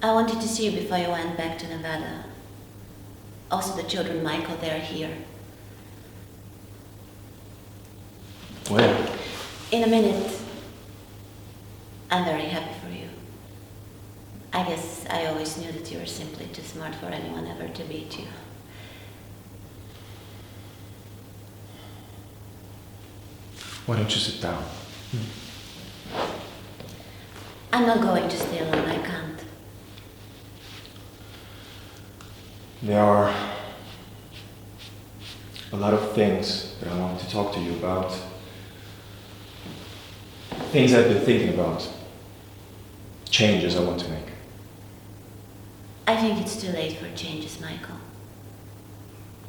I wanted to see you before you went back to Nevada. Also the children, Michael, they're here. When? In a minute. I'm very happy for you. I guess I always knew that you were simply too smart for anyone ever to beat you. Why don't you sit down? I'm not going to stay alone, I can't. There are a lot of things that I want to talk to you about. Things I've been thinking about. Changes I want to make. I think it's too late for changes, Michael.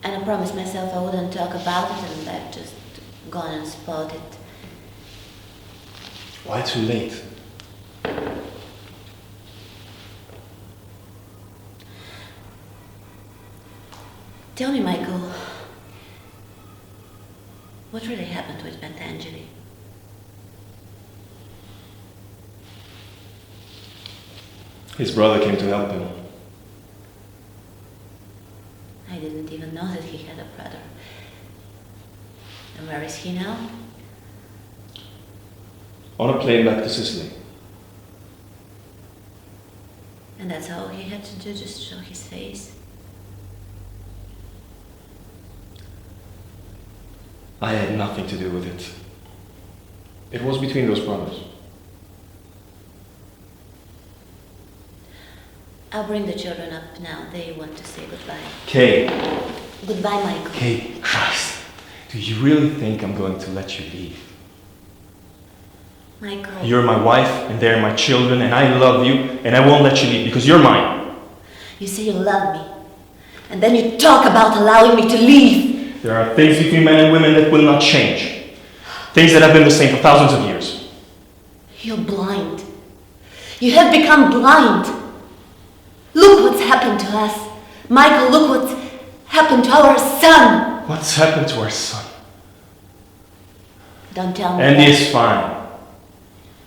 And I promised myself I wouldn't talk about it, and I've just gone and spoiled it. Why too late? Tell me, Michael, what really happened with Pentangeli? His brother came to help him. I didn't even know that he had a brother. And where is he now? On a plane back to Sicily. And that's all he had to do, just show his face? I had nothing to do with it. It was between those brothers. I'll bring the children up now. They want to say goodbye. Kay. Goodbye, Michael. Kay, Christ. Do you really think I'm going to let you leave? Michael. You're my wife, and they're my children, and I love you, and I won't let you leave because you're mine. You say you love me, and then you talk about allowing me to leave. There are things between men and women that will not change. Things that have been the same for thousands of years. You're blind. You have become blind. Look what's happened to us. Michael, look what's happened to our son. What's happened to our son? Don't tell me. Andy is fine.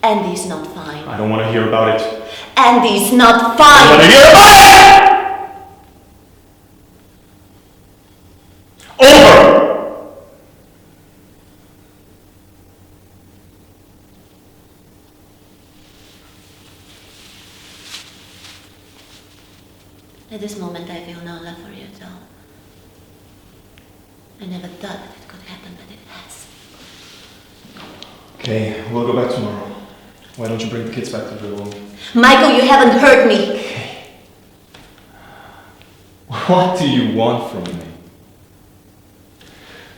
Andy's not fine. I don't want to hear about it. Andy's not fine. I don't want to hear about it! Over! At this moment, I feel no love for you at all. I never thought that it could happen, but it has. Okay, we'll go back tomorrow. Why don't you bring the kids back to the room? Michael, you haven't hurt me. Okay. What do you want from me?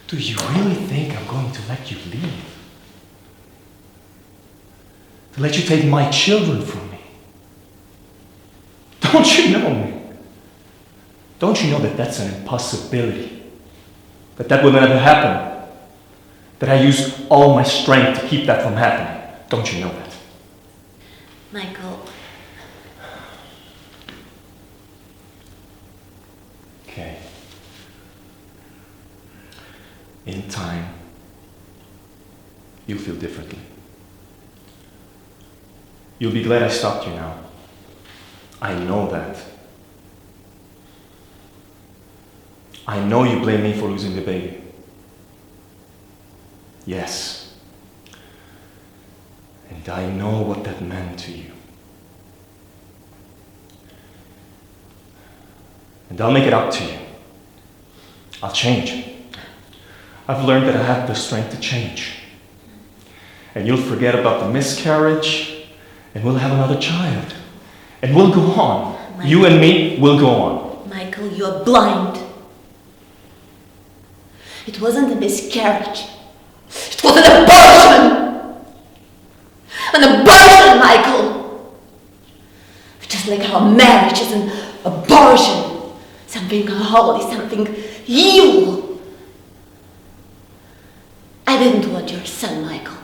Do you really think I'm going to let you leave? To let you take my children from me? Don't you know me? Don't you know that that's an impossibility? That will never happen? That I use all my strength to keep that from happening? Don't you know that? Michael. Okay. In time, you'll feel differently. You'll be glad I stopped you now. I know that. I know you blame me for losing the baby. Yes. And I know what that meant to you. And I'll make it up to you. I'll change. I've learned that I have the strength to change. And you'll forget about the miscarriage, and we'll have another child. And we'll go on. Michael, you and me will go on. Michael, you're blind. It wasn't a miscarriage. It was an abortion! An abortion, Michael! Just like our marriage is an abortion. Something holy, something evil. I didn't want your son, Michael.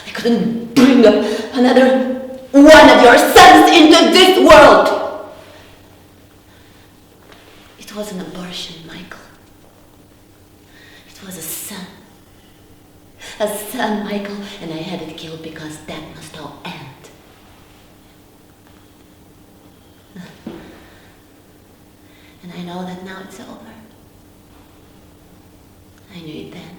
I couldn't bring up another one of your sons into this world. It was an abortion, Michael. It was a son. A son, Michael, and I had it killed because that must all end. And I know that now it's over. I knew it then.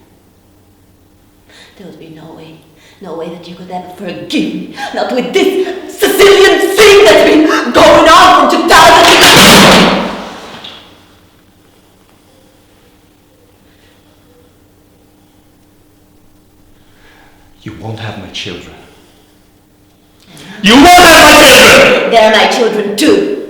There would be no way that you could ever forgive me. Not with this Sicilian thing that's been going on for 2,000 years. You won't have my children. You won't have my children! They're my children too.